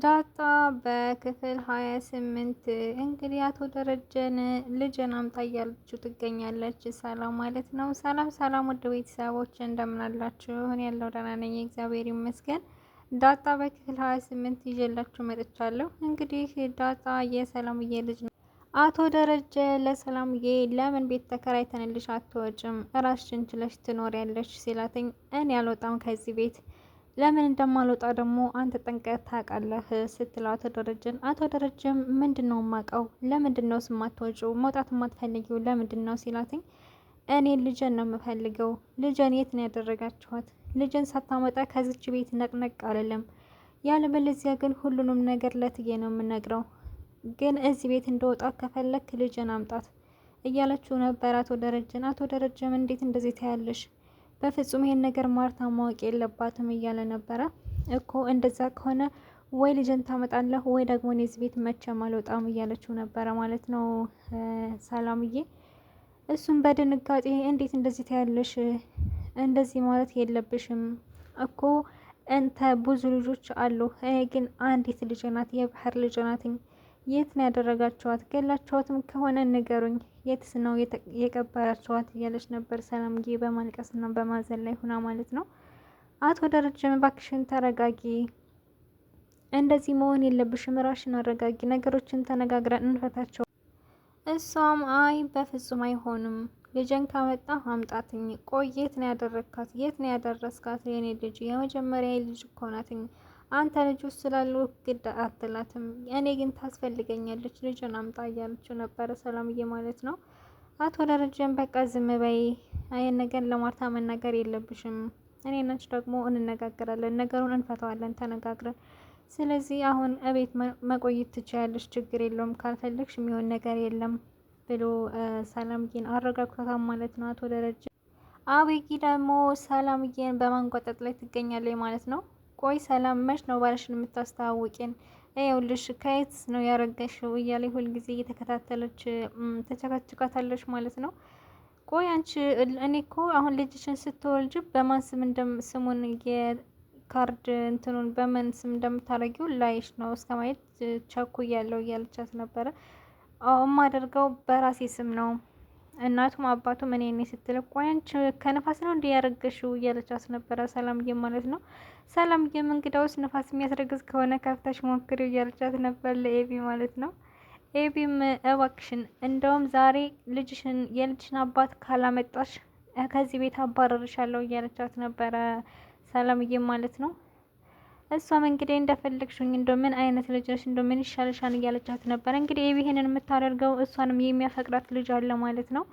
ዳጣ በክፍል 28 እንግዲህ አቶ ደረጀን ልጅን አምጣ እያለችው ትገኛለች። ሰላም ማለት ነው። ሰላም ሰላም፣ ወደ ቤተሰቦች እንደምን አላችሁ? እኔ ያለው ደህና ነኝ፣ እግዚአብሔር ይመስገን። ዳጣ በክፍል 28 ይዤላችሁ መጥቻለሁ። እንግዲህ ዳጣ የሰላምዬ ልጅ ነው። አቶ ደረጀ ለሰላምዬ ለምን ቤት ተከራይተንልሽ አትወጭም? ራስሽን ችለሽ ትኖሪያለሽ ሲላትኝ እኔ አልወጣም ከዚህ ቤት ለምን እንደማልወጣ ደግሞ አንተ ጠንቀህ ታውቃለህ ስትለው አቶ ደረጀም ምንድን ነው የማውቀው? ለምንድን ነው የማትወጪው? መውጣት የማትፈልጊው ለምንድን ነው ሲላትኝ እኔ ልጅን ነው የምፈልገው። ልጅን የት ነው ያደረጋችኋት? ልጅን ሳታመጣ ከዚች ቤት ነቅነቅ አልልም። ያለበለዚያ ግን ሁሉንም ነገር ለትዬ ነው የምነግረው። ግን እዚህ ቤት እንደወጣ ከፈለክ ልጅን አምጣት እያለችው ነበር አቶ ደረጀን። አቶ ደረጀም እንዴት እንደዚህ ታያለሽ? በፍጹም ይሄን ነገር ማርታ ማወቅ የለባትም እያለ ነበረ እኮ። እንደዛ ከሆነ ወይ ልጅን ታመጣለህ ወይ ደግሞ እኔ እዚህ ቤት መቼም አልወጣም እያለችው ነበረ ማለት ነው ሰላምዬ። እሱም በድንጋጤ እንዴት እንደዚህ ታያለሽ? እንደዚህ ማለት የለብሽም እኮ እንተ ብዙ ልጆች አሉ፣ እኔ ግን አንዲት ልጅ ናት፣ የባህር ልጅ ናትኝ። የት ነው ያደረጋችኋት? ገላችኋትም ከሆነ ንገሩኝ፣ የትስ ነው የቀበራችኋት? እያለች ነበር ሰላምዬ በማልቀስና በማዘን ላይ ሁና ማለት ነው። አቶ ደረጀም እባክሽን ተረጋጊ፣ እንደዚህ መሆን የለብሽም፣ ራሽን አረጋጊ፣ ነገሮችን ተነጋግረን እንፈታቸው። እሷም አይ በፍጹም አይሆንም፣ ልጅን ካመጣ አምጣትኝ። ቆይ የት ነው ያደረግካት? የት ነው ያደረስካት? የኔ ልጅ የመጀመሪያ ልጅ እኮ ናትኝ። አንተ ልጅ ውስጥ ስላሉ ግድ አትላትም፣ እኔ ግን ታስፈልገኛለች፣ ልጅን አምጣ እያለችው ነበረ ሰላምዬ ማለት ነው። አቶ ደረጀን በቃ ዝም በይ፣ ይህን ነገር ለማርታ መናገር የለብሽም፣ እኔ ነች ደግሞ እንነጋገራለን፣ ነገሩን እንፈታዋለን ተነጋግረን። ስለዚህ አሁን እቤት መቆየት ትችያለሽ፣ ችግር የለውም፣ ካልፈለግሽ የሚሆን ነገር የለም ብሎ ሰላምዬን አረጋግቷታል ማለት ነው አቶ ደረጀ። አቤጊ ደግሞ ሰላምዬን በማንቆጠጥ ላይ ትገኛለች ማለት ነው። ቆይ ሰላም መች ነው ባልሽን የምታስተዋውቂን? ይኸውልሽ ከየት ነው ያረገሽው? እያለ ሁልጊዜ እየተከታተለች ተቸካችካታለች ማለት ነው። ቆይ አንቺ እኔ እኮ አሁን ልጅሽን ስትወልጅ በማን ስም ስሙን የካርድ እንትኑን በምን ስም እንደምታረጊው ላይሽ ነው እስከ ማየት ቸኩያለሁ እያለቻት ነበረ። የማደርገው በራሴ ስም ነው፣ እናቱም አባቱም እኔ ነኝ ስትል፣ ቆይ አንቺ ከንፋስ ነው እንዲህ ያረገሽው እያለቻት ነበረ ሰላምዬ ማለት ነው። ሰላምዬም እንግዳውስ ንፋስ የሚያስረግዝ ከሆነ ከፍተሽ ሞክሪው እያለቻት ነበር ለኤቢ ማለት ነው። ኤቢም እባክሽን እንደውም ዛሬ የልጅሽን አባት ካላመጣሽ ከዚህ ቤት አባረርሻለሁ እያለቻት ነበረ ሰላምዬም ማለት ነው። እሷም እንግዲህ እንደፈለግሽኝ እንደ ምን አይነት ልጅ ነሽ እንደ ምን ይሻልሻል እያለቻት ነበር። እንግዲህ ኤቢ ይሄንን የምታደርገው እሷንም የሚያፈቅራት ልጅ አለ ማለት ነው።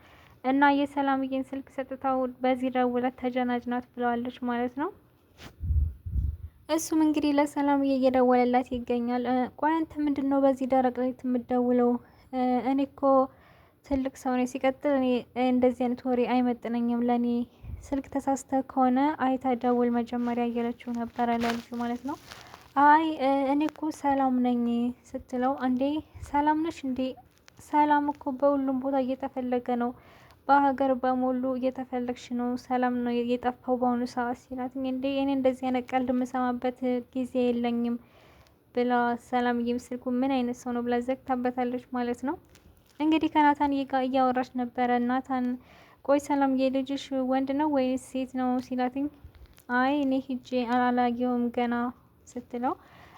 እና የሰላምዬን ስልክ ሰጥታው በዚህ ደውለት ተጀናጅናት ብለዋለች ማለት ነው። እሱም እንግዲህ ለሰላምዬ እየደወለላት ይገኛል። ቆይ አንተ ምንድን ነው በዚህ ደረቅ ላይ የምትደውለው? እኔ እኮ ትልቅ ሰው ነኝ፣ ሲቀጥል እኔ እንደዚህ አይነት ወሬ አይመጥነኝም ለእኔ፣ ስልክ ተሳስተ ከሆነ አይታ ደውል መጀመሪያ እያለችው ነበረ ለልጁ ማለት ነው። አይ እኔ እኮ ሰላም ነኝ ስትለው፣ እንዴ ሰላም ነሽ እንዴ? ሰላም እኮ በሁሉም ቦታ እየተፈለገ ነው፣ በሀገር በሙሉ እየተፈለግሽ ነው፣ ሰላም ነው የጠፋው በአሁኑ ሰዓት ሲላት፣ እንዴ እኔ እንደዚህ አይነት ቀልድ የምሰማበት ጊዜ የለኝም ብላ ሰላምዬም ስልኩ ምን አይነት ሰው ነው ብላ ዘግታበታለች ማለት ነው። እንግዲህ ከናታን ጋር እያወራች ነበረ። ናታን ቆይ ሰላምዬ ልጅሽ ወንድ ነው ወይስ ሴት ነው ሲላትኝ፣ አይ እኔ ሂጄ አላላየውም ገና ስትለው፣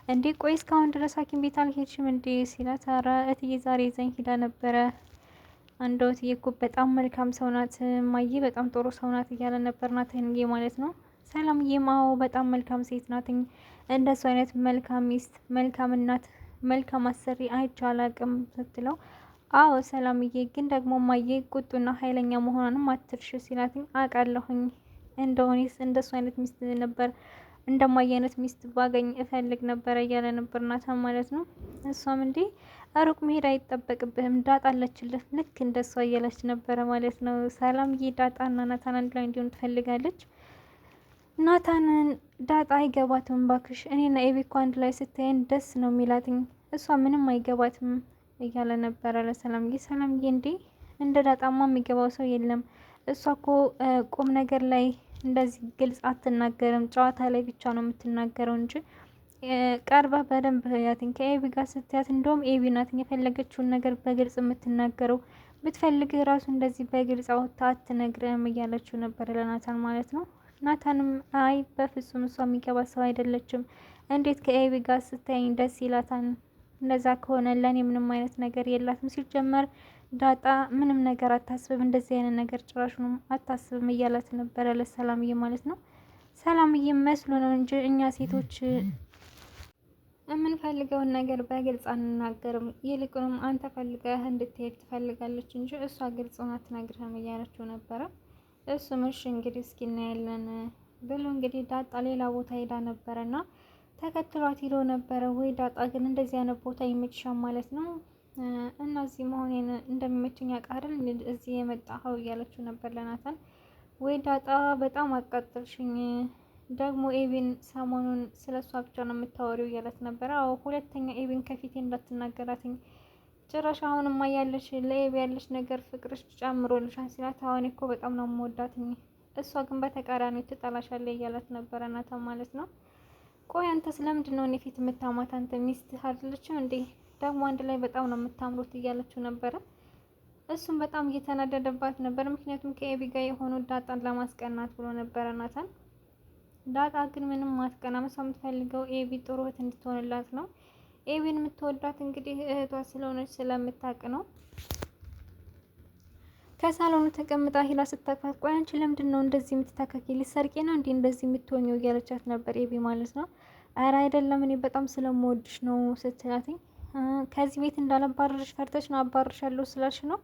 እንዴ ቆይ እስካሁን ድረስ ሐኪም ቤት አልሄድሽም እንዴ ሲላት፣ ኧረ እትዬ ዛሬ ይዘኝ ሂዳ ነበረ፣ አንድ እትዬ እኮ በጣም መልካም ሰው ናት እማዬ፣ በጣም ጥሩ ሰው ናት እያለ ነበር ናታንዬ ማለት ነው። ሰላምዬም አዎ በጣም መልካም ሴት ናትኝ፣ እንደሱ አይነት መልካም ሚስት፣ መልካም እናት፣ መልካም አሰሪ አይቼ አላቅም ስትለው፣ አዎ ሰላምዬ ግን ደግሞ እማዬ ቁጡና ኃይለኛ መሆኗንም አትርሽ ሲላትኝ፣ አውቃለሁኝ እንደሆነስ እንደሱ አይነት ሚስት ነበር እንደማየ አይነት ሚስት ባገኝ እፈልግ ነበረ እያለ ነበር ናታን ማለት ነው። እሷም እንዴ ሩቅ መሄድ አይጠበቅብህም ዳጣ አለችልህ ልክ እንደሷ እያለች ነበረ ማለት ነው። ሰላምዬ ዳጣና ናታን አንድ ላይ እንዲሆን ትፈልጋለች። ናታንን ዳጣ አይገባትም ባክሽ፣ እኔና ኤቢ እኮ አንድ ላይ ስታየን ደስ ነው የሚላትኝ፣ እሷ ምንም አይገባትም እያለ ነበረ ለሰላምዬ። ሰላምዬ እንዴ እንደ ዳጣማ የሚገባው ሰው የለም፣ እሷ እኮ ቁም ነገር ላይ እንደዚህ ግልጽ አትናገርም፣ ጨዋታ ላይ ብቻ ነው የምትናገረው እንጂ ቀርባ በደንብ ያትኝ ከኤቢ ጋር ስትያት እንደውም ኤቢ ናት የፈለገችውን ነገር በግልጽ የምትናገረው። ብትፈልግ ራሱ እንደዚህ በግልጽ አውጥታ አትነግርም እያለችው ነበር ለናታን ማለት ነው። ናታንም አይ በፍጹም እሷ የሚገባ ሰው አይደለችም፣ እንዴት ከኤቢ ጋር ስታይኝ ደስ ይላታል? እንደዛ ከሆነ ለእኔ ምንም አይነት ነገር የላትም። ሲጀመር ዳጣ ምንም ነገር አታስብም፣ እንደዚህ አይነት ነገር ጭራሹንም አታስብም እያላት ነበረ ለሰላምዬ ማለት ነው። ሰላምዬ መስሎ ነው እንጂ እኛ ሴቶች የምንፈልገውን ነገር በግልጽ አንናገርም፣ ይልቁንም አንተ ፈልገህ እንድትሄድ ትፈልጋለች እንጂ እሷ ግልጽ ሆና አትነግርህም እያለችው ነበረ። እሱም እሺ እንግዲህ እስኪ እናያለን ብሎ እንግዲህ ዳጣ ሌላ ቦታ ሄዳ ነበረና ተከትሏት ሄዶ ነበረ። ወይ ዳጣ ግን እንደዚህ አይነት ቦታ ይመችሻል ማለት ነው እና እዚህ መሆኔን እንደሚመችኝ ያውቃል እዚህ የመጣኸው እያለችው ነበር ለናታን። ወይ ዳጣ በጣም አቃጠልሽኝ፣ ደግሞ ኤቢን ሰሞኑን ስለ እሷ ብቻ ነው የምታወሪው እያለት ነበረ። አዎ ሁለተኛ ኤቢን ከፊቴ እንዳትናገራትኝ፣ ጭራሽ አሁንማ ያለሽ ለኤቢ ያለሽ ነገር ፍቅርሽ ጨምሮልሻል ሲላት፣ አሁን እኮ በጣም ነው የምወዳትኝ፣ እሷ ግን በተቃራኒው ትጠላሻለች እያለት ነበረ ናታን ማለት ነው። ቆይ አንተስ ለምንድን ነው እኔ ፊት የምታማት? አንተ ሚስትህ አይደለችም እንዴ? ደግሞ አንድ ላይ በጣም ነው የምታምሩት እያለችው ነበረ። እሱም በጣም እየተናደደባት ነበር። ምክንያቱም ከኤቢ ጋር የሆኑ ዳጣን ለማስቀናት ብሎ ነበረ ናታን። ዳጣ ግን ምንም ማትቀናም፣ እሷ የምትፈልገው ኤቢ ጥሩ እህት እንድትሆንላት ነው። ኤቢን የምትወዳት እንግዲህ እህቷ ስለሆነች ስለምታውቅ ነው። ከሳሎኑ ተቀምጣ ሂላ ስታቅፋት፣ ቆይ አንቺ ለምንድን ነው እንደዚህ የምትታከኪ? ሊሰርቂ ነው እንዲህ እንደዚህ የምትሆኘው እያለቻት ነበር ኤቢ ማለት ነው። ኧረ አይደለም እኔ በጣም ስለምወድሽ ነው ስትላትኝ፣ ከዚህ ቤት እንዳላባረርሽ ፈርተሽ ነው አባርሻለሁ ስላልሽ ነው።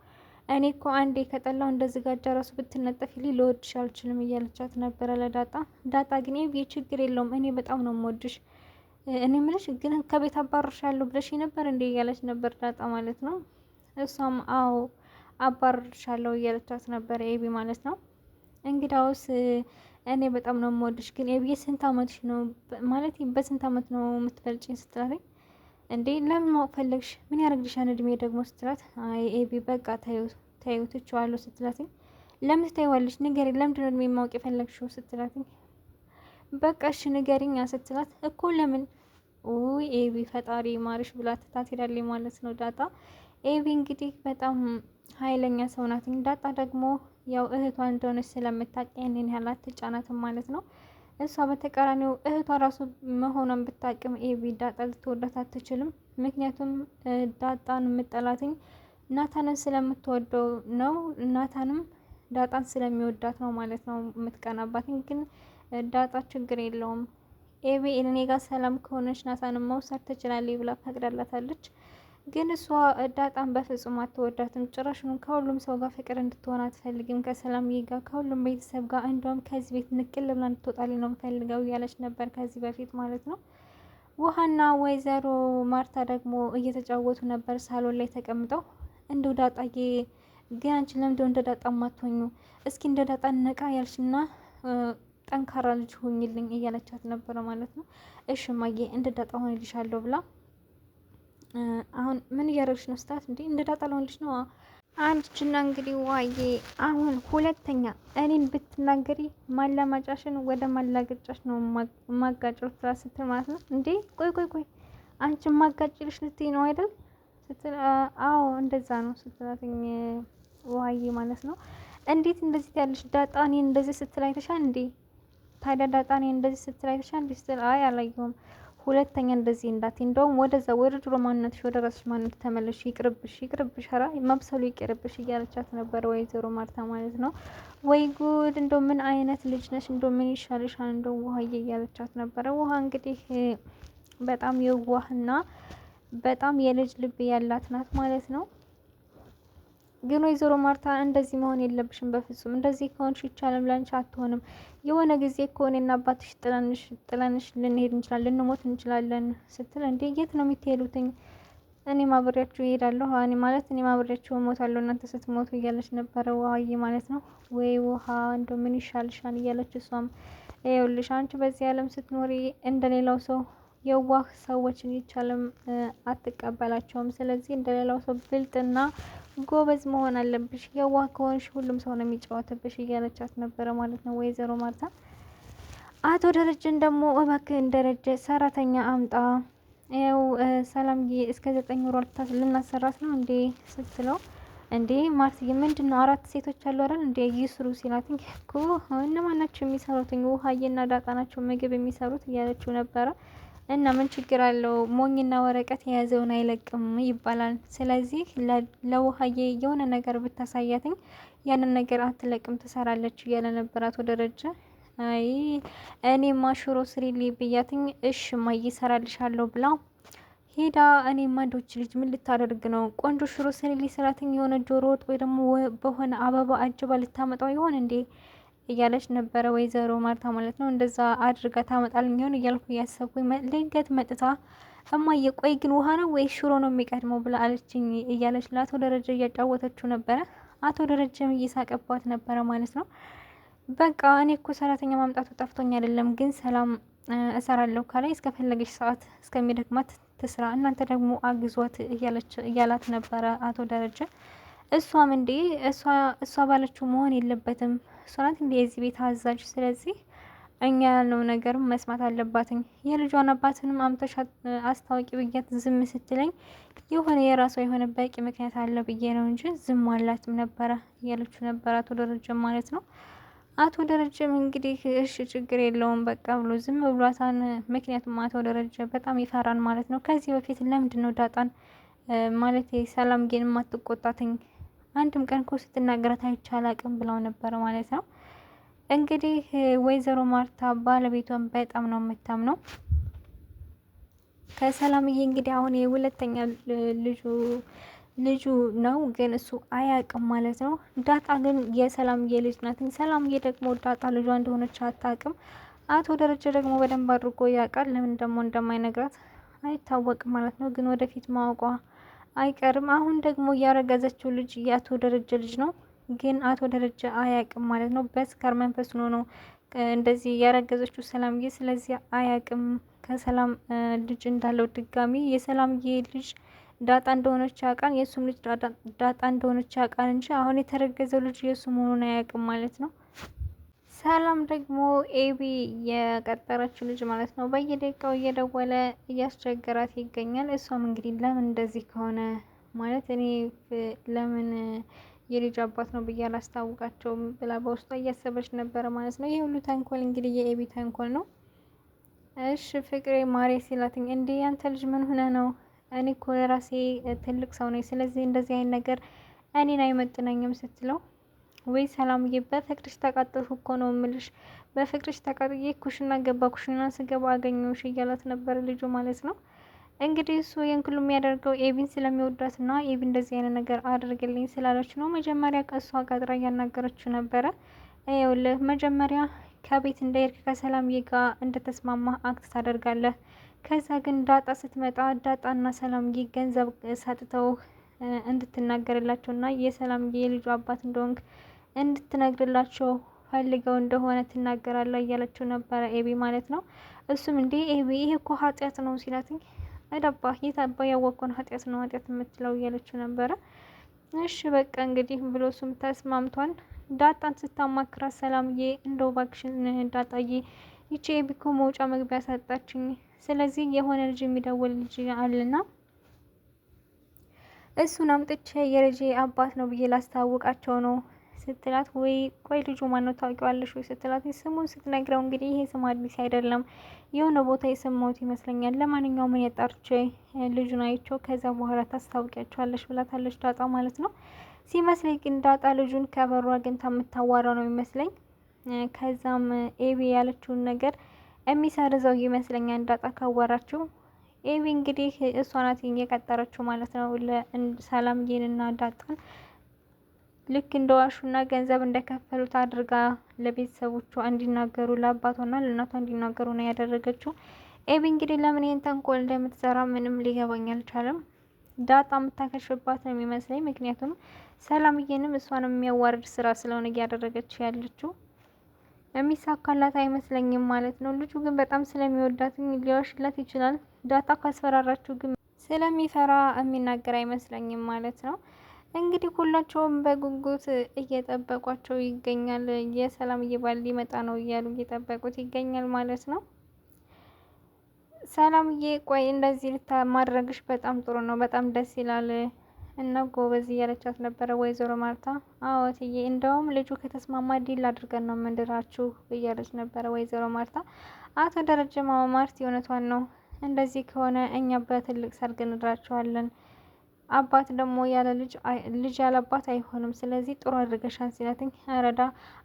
እኔ እኮ አንዴ ከጠላው እንደዚህ ጋጃ ራሱ ብትነጠፊልኝ ልወድሽ አልችልም እያለቻት ነበረ ለዳጣ። ዳጣ ግን ኤቢ ችግር የለውም እኔ በጣም ነው የምወድሽ፣ እኔ ምልሽ ግን ከቤት አባርሻለሁ ብለሽ ነበር እንዴ እያለች ነበር ዳጣ ማለት ነው። እሷም አዎ አባርሻለሁ እያለቻት ነበረ ኤቢ ማለት ነው። እንግዳውስ እኔ በጣም ነው የምወድሽ፣ ግን ኤቢ ስንት አመትሽ ነው ማለት በስንት አመት ነው የምትበልጭኝ ስትላትኝ፣ እንዴ ለምን ማወቅ ፈለግሽ? ምን ያደርግልሻል እድሜ ደግሞ ስትላት፣ አይ ኤቢ በቃ ታዩ ትችዋለሁ ስትላትኝ፣ ለምን ትታይዋለሽ? ንገሪኝ፣ ለምንድን ነው እድሜ ማወቅ የፈለግሽው ስትላትኝ፣ በቃ እሺ ንገሪኛ ስትላት፣ እኮ ለምን ውይ ኤቢ ፈጣሪ ማርሽ ብላ ትታት ሄዳለች ማለት ነው ዳጣ። ኤቢ እንግዲህ በጣም ኃይለኛ ሰው ናት። ዳጣ ደግሞ ያው እህቷ እንደሆነች ስለምታውቅ ይሄንን ያህል አትጫናትም ማለት ነው። እሷ በተቃራኒው እህቷ ራሱ መሆኗን ብታቅም ኤቢ ዳጣ ልትወዳት አትችልም። ምክንያቱም ዳጣን የምጠላትኝ ናታንን ስለምትወደው ነው። ናታንም ዳጣን ስለሚወዳት ነው ማለት ነው የምትቀናባት። ግን ዳጣ ችግር የለውም ኤቢ እኔ ጋር ሰላም ከሆነች ናታንን መውሰድ ትችላለች ብላ ፈቅዳላታለች። ግን እሷ ዳጣን በፍጹም አትወዳትም። ጭራሽኑ ከሁሉም ሰው ጋር ፍቅር እንድትሆን አትፈልግም። ከሰላምዬ ጋር ከሁሉም ቤተሰብ ጋር እንደውም ከዚህ ቤት ንቅል ብላ እንድትወጣልኝ ነው የምፈልገው እያለች ነበር ከዚህ በፊት ማለት ነው። ውሃና ወይዘሮ ማርታ ደግሞ እየተጫወቱ ነበር ሳሎን ላይ ተቀምጠው። እንደው ዳጣዬ ግን አንቺ ለምንድነው እንደ ዳጣ ማትሆኙ? እስኪ እንደ ዳጣ ነቃ ያልሽና ጠንካራ ልጅ ሆኝልኝ እያለቻት ነበረ ማለት ነው። እሺ እማዬ እንደ ዳጣ ሆንልሻለሁ ብላ አሁን ምን እያደረግሽ ነው ስታት፣ እንዴ እንደ ዳጣ ልሆንልሽ ነው አንቺና እንግዲህ ዋዬ አሁን ሁለተኛ እኔን ብትናገሪ ማላማጫሽን ወደ ማላገጫሽ ነው ማጋጨው ስትል ማለት ነው። እንዴ ቆይ አንቺ ማጋጭልሽ ልትይ ነው አይደል ስትል፣ አዎ እንደዛ ነው ስትላትኝ ዋዬ ማለት ነው። እንዴት እንደዚህ ያለሽ ዳጣ እኔን እንደዚህ ስትል አይተሻል እንዴ? ታዲያ ዳጣ እኔን እንደዚህ ስትል አይተሻል እንዴ ስትል፣ አይ አላየሁም፣ ሁለተኛ እንደዚህ እንዳትይ፣ እንደውም ወደዛ ወደ ድሮ ማንነትሽ ወደ ራስሽ ማንነት ተመለሽ፣ ይቅርብሽ ኧረ መብሰሉ ይቅርብሽ እያለቻት ነበር ወይዘሮ ማርታ ማለት ነው። ወይ ጉድ እንደው ምን አይነት ልጅ ነሽ፣ እንደው ምን ይሻልሻል እንደው ውሃዬ እያለቻት ነበረ። ውሃ እንግዲህ በጣም የዋህና በጣም የልጅ ልብ ያላት ናት ማለት ነው። ግን ወይዘሮ ማርታ እንደዚህ መሆን የለብሽም በፍጹም። እንደዚህ ከሆንሽ ይቻለም ላንቺ አትሆንም። የሆነ ጊዜ እኮ እኔና አባትሽ ጥለንሽ ልንሄድ እንችላለን፣ ልንሞት እንችላለን ስትል፣ እንዴ የት ነው የምትሄዱትኝ? እኔም አብሬያችሁ እሄዳለሁ፣ እኔም አብሬያችሁ እሞታለሁ እናንተ ስትሞቱ እያለች ነበረ ውሃዬ ማለት ነው። ወይ ውሃ እንደው ምን ይሻልሻል እያለች እሷም፣ ይኸውልሽ አንቺ በዚህ ዓለም ስትኖሪ እንደሌላው ሰው የዋህ ሰዎችን ይቻለም አትቀበላቸውም። ስለዚህ እንደሌላው ሰው ብልጥና ጎበዝ መሆን አለብሽ። የዋህ ከሆንሽ ሁሉም ሰው ነው የሚጫወትብሽ እያለቻት ነበረ ማለት ነው ወይዘሮ ማርታ። አቶ ደረጀን ደግሞ እባክህን ደረጀ ሰራተኛ አምጣ፣ ያው ሰላምዬ እስከ 9 ወር ልናሰራት ነው እንዴ ስትለው፣ እንዴ ማርትዬ ምንድን ነው 4 ሴቶች አሉ አይደል እንዴ ይስሩ ሲላት፣ እኮ እነማን ናቸው የሚሰሩት? ውሃዬና ዳጣ ናቸው ምግብ የሚሰሩት እያለችው ነበረ። እና ምን ችግር አለው ሞኝና ወረቀት የያዘውን አይለቅም ይባላል። ስለዚህ ለውሃዬ የሆነ ነገር ብታሳያትኝ ያንን ነገር አትለቅም ትሰራለች እያለ ነበር አቶ ደረጀ። አይ እኔማ ሽሮ ስሪሊ ብያትኝ እሽማ እሰራልሻለሁ ብላ ሄዳ፣ እኔማ ዶች ልጅ ምን ልታደርግ ነው? ቆንጆ ሽሮ ስሪሊ ስራትኝ የሆነ ጆሮ ወጥ ወይ ደግሞ በሆነ አበባ አጅባ ልታመጣው ይሆን እንዴ እያለች ነበረ ወይዘሮ ማርታ ማለት ነው። እንደዛ አድርጋ ታመጣልኝ ይሆን እያልኩ እያሰብኩኝ ድንገት መጥታ እማዬ ቆይ ግን ውሃ ነው ወይ ሽሮ ነው የሚቀድመው ብላ አለችኝ እያለች ለአቶ ደረጀ እያጫወተችው ነበረ። አቶ ደረጀም እየሳቀባት ነበረ ማለት ነው። በቃ እኔ እኮ ሰራተኛ ማምጣቱ ጠፍቶኝ አይደለም፣ ግን ሰላም እሰራለሁ ካላይ እስከፈለገች ሰዓት እስከሚደክማት ትስራ፣ እናንተ ደግሞ አግዟት እያላት ነበረ አቶ ደረጀ። እሷም እንዴ እሷ ባለችው መሆን የለበትም እሷ ናት እንዴ የዚህ ቤት አዛዥ፣ ስለዚህ እኛ ያልነው ነገርም መስማት አለባትኝ። የልጇን አባትንም አምተሽ አስታወቂ ብያት ዝም ስትለኝ የሆነ የራሷ የሆነ በቂ ምክንያት አለ ብዬ ነው እንጂ ዝም አላትም ነበረ እያለችው ነበረ አቶ ደረጀም ማለት ነው። አቶ ደረጀም እንግዲህ እሺ ችግር የለውም በቃ ብሎ ዝም ብሏታን። ምክንያቱም አቶ ደረጀ በጣም ይፈራን ማለት ነው። ከዚህ በፊት ለምንድን ነው ዳጣን ማለት ሰላም ግን ማትቆጣትኝ? አንድም ቀን እኮ ስትናገራት አይቻል አቅም ብለው ነበር ማለት ነው። እንግዲህ ወይዘሮ ማርታ ባለቤቷን በጣም ነው የምታምነው። ከሰላምዬ እንግዲህ አሁን የሁለተኛ ልጁ ነው፣ ግን እሱ አያውቅም ማለት ነው። ዳጣ ግን የሰላምዬ ልጅ ናት። ሰላምዬ ደግሞ ዳጣ ልጇ እንደሆነች አታውቅም። አቶ ደረጀ ደግሞ በደንብ አድርጎ ያውቃል። ለምን ደግሞ እንደማይነግራት አይታወቅም ማለት ነው። ግን ወደፊት ማወቋ አይቀርም። አሁን ደግሞ ያረገዘችው ልጅ የአቶ ደረጀ ልጅ ነው፣ ግን አቶ ደረጀ አያውቅም ማለት ነው። በስካር መንፈስ ሆኖ ነው እንደዚህ ያረገዘችው ሰላምዬ። ስለዚህ አያውቅም ከሰላም ልጅ እንዳለው ድጋሚ የሰላምዬ ልጅ ዳጣ እንደሆነች ያውቃል፣ የእሱም ልጅ ዳጣ እንደሆነች ያውቃል እንጂ አሁን የተረገዘው ልጅ የእሱ መሆኑን አያውቅም ማለት ነው። ሰላም ደግሞ ኤቢ የቀጠረችው ልጅ ማለት ነው በየደቂቃው እየደወለ እያስቸገራት ይገኛል። እሷም እንግዲህ ለምን እንደዚህ ከሆነ ማለት እኔ ለምን የልጅ አባት ነው ብዬ አላስታውቃቸውም ብላ በውስጧ እያሰበች ነበረ ማለት ነው። ይህ ሁሉ ተንኮል እንግዲህ የኤቢ ተንኮል ነው። እሺ ፍቅሬ ማሬ ሲላትኝ እንዴ ያንተ ልጅ ምን ሆነ ነው? እኔ እኮ የራሴ ትልቅ ሰው ነኝ፣ ስለዚህ እንደዚህ አይነት ነገር እኔን አይመጥነኝም ስትለው፣ ወይ ሰላምዬ በፍቅርሽ ተቃጠልኩ እኮ ነው ምልሽ፣ በፍቅርሽ ተቃጥዬ ኩሽና ገባ፣ ኩሽና ስገባ አገኘሁሽ እያላት ነበር ልጁ ማለት ነው። እንግዲህ እሱ ይህን ሁሉ የሚያደርገው ኤቢን ስለሚወዳት እና ኤቢ እንደዚህ አይነት ነገር አድርግልኝ ስላለች ነው። መጀመሪያ ከእሷ ቀጥራ እያናገረችው ነበረ። ይኸውልህ መጀመሪያ ከቤት እንዳይርቅ ከሰላምዬ ጋር እንደተስማማ አክት ታደርጋለህ። ከዛ ግን ዳጣ ስትመጣ ዳጣና ሰላምዬ ገንዘብ ሰጥተው እንድትናገርላቸው እና የሰላምዬ የልጁ አባት እንደሆንክ እንድትነግርላቸው ፈልገው እንደሆነ ትናገራለህ እያለችው ነበረ ኤቢ ማለት ነው። እሱም እንዴ ኤቢ ይሄ እኮ ኃጢአት ነው ሲላትኝ፣ አይዳባ የታባ ያወቅኩን ኃጢአት ነው ኃጢአት የምትለው እያለችው ነበረ። እሺ በቃ እንግዲህ ብሎ እሱም ተስማምቷል። ዳጣን ስታማክራት ሰላምዬ እንደው እባክሽን ዳጣዬ ይቺ ኤቢ እኮ መውጫ መግቢያ ሰጣችኝ፣ ስለዚህ የሆነ ልጅ የሚደውል ልጅ አለና እሱን አምጥቼ የልጄ አባት ነው ብዬ ላስታውቃቸው ነው ስትላት፣ ወይ ቆይ ልጁ ማነው ታውቂዋለሽ ወይ ስትላት፣ ስሙን ስትነግረው እንግዲህ ይሄ ስም አዲስ አይደለም የሆነ ቦታ የሰማሁት ይመስለኛል፣ ለማንኛውም ምን የጣርቼ ልጁን አይቼው ከዛ በኋላ ታስታውቂያቸዋለሽ ብላታለች ዳጣ ማለት ነው። ሲመስለኝ ግን ዳጣ ልጁን ከበሩ አግኝታ የምታዋራው ነው ይመስለኝ። ከዛም ኤቢ ያለችውን ነገር የሚሰርዘው ይመስለኛል ዳጣ ካዋራችው። ኤቢ እንግዲህ እሷ ናት የቀጠረችው ማለት ነው ሰላምዬንና ዳጣን ልክ እንደዋሹና ገንዘብ እንደከፈሉት አድርጋ ለቤተሰቦቿ እንዲናገሩ ለአባቷና ለእናቷ እንዲናገሩ ነው ያደረገችው። ኤቢ እንግዲህ ለምን ይህን ተንኮል እንደምትሰራ ምንም ሊገባኝ አልቻለም። ዳጣ የምታከሽባት ነው የሚመስለኝ፣ ምክንያቱም ሰላምዬንም እሷንም የሚያዋርድ ስራ ስለሆነ እያደረገች ያለችው የሚሳካላት አይመስለኝም ማለት ነው። ልጁ ግን በጣም ስለሚወዳት ሊዋሽላት ይችላል። ዳጣ ካስፈራራችሁ ግን ስለሚፈራ የሚናገር አይመስለኝም ማለት ነው። እንግዲህ ሁላቸውም በጉጉት እየጠበቋቸው ይገኛል። የሰላምዬ ባል ሊመጣ ነው እያሉ እየጠበቁት ይገኛል ማለት ነው። ሰላምዬ ቆይ እንደዚህ ማድረግሽ በጣም ጥሩ ነው፣ በጣም ደስ ይላል እና ጎበዝ እያለቻት ነበረ ወይዘሮ ማርታ። አዎ እትዬ እንደውም ልጁ ከተስማማ ዲል አድርገን ነው ምንድራችሁ እያለች ነበረ ወይዘሮ ማርታ። አቶ ደረጀ ማርት እውነቷን ነው፣ እንደዚህ ከሆነ እኛ በትልቅ ሰርግ እንድራችኋለን። አባት ደግሞ ያለ ልጅ ያለ አባት አይሆንም። ስለዚህ ጥሩ አድርገሻን ሲላትኝ ረዳ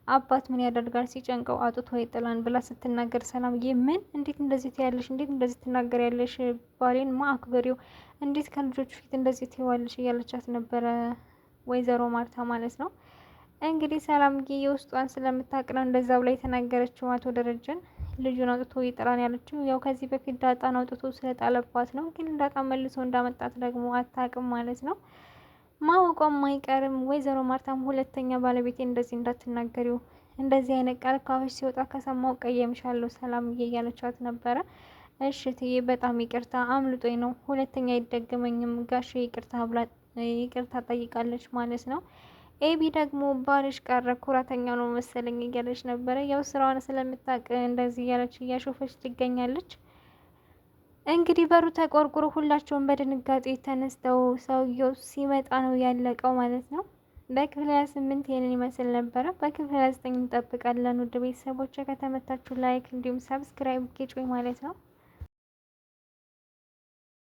አባት ምን ያደርጋል ሲጨንቀው አጡቶ ይጥላን ብላ ስትናገር ሰላምዬ ምን እንዴት እንደዚህ ትያለሽ? እንዴት እንደዚህ ትናገሪያለሽ? ባሌን አክብሪው፣ እንዴት ከልጆቹ ፊት እንደዚህ ትይዋለሽ? እያለቻት ነበረ ወይዘሮ ማርታ ማለት ነው። እንግዲህ ሰላምዬ የውስጧን ስለምታውቅ ነው እንደዛ ብላ የተናገረችው አቶ ደረጀን ልጁን አውጥቶ ይጥላን ያለችው። ያው ከዚህ በፊት ዳጣን አውጥቶ ስለጣለባት ነው። ግን ዳጣ መልሶ እንዳመጣት ደግሞ አታውቅም ማለት ነው። ማወቋም አይቀርም። ወይዘሮ ማርታም ሁለተኛ ባለቤቴ እንደዚህ እንዳትናገሪው፣ እንደዚህ አይነት ቃል ካፍሽ ሲወጣ ከሰማው ቀየምሻለሁ ሰላምዬ እያለቻት ነበረ። እሺ እትዬ በጣም ይቅርታ አምልጦኝ ነው፣ ሁለተኛ አይደገመኝም ጋሼ ይቅርታ ብላ ይቅርታ ጠይቃለች ማለት ነው። ኤቢ ደግሞ ባልሽ ቀረ ኩራተኛ ነው መሰለኝ እያለች ነበረ። ያው ስራዋን ስለምታውቅ እንደዚህ እያለች እያሾፈች ትገኛለች። እንግዲህ በሩ ተቆርቁሮ ሁላቸውም በድንጋጤ ተነስተው ሰውየው ሲመጣ ነው ያለቀው ማለት ነው። በክፍል 28 ይህንን ይመስል ነበረ። በክፍል 29 እንጠብቃለን። ውድ ቤተሰቦች ከተመታችሁ ላይክ እንዲሁም ሰብስክራይብ ጌጭ ማለት ነው።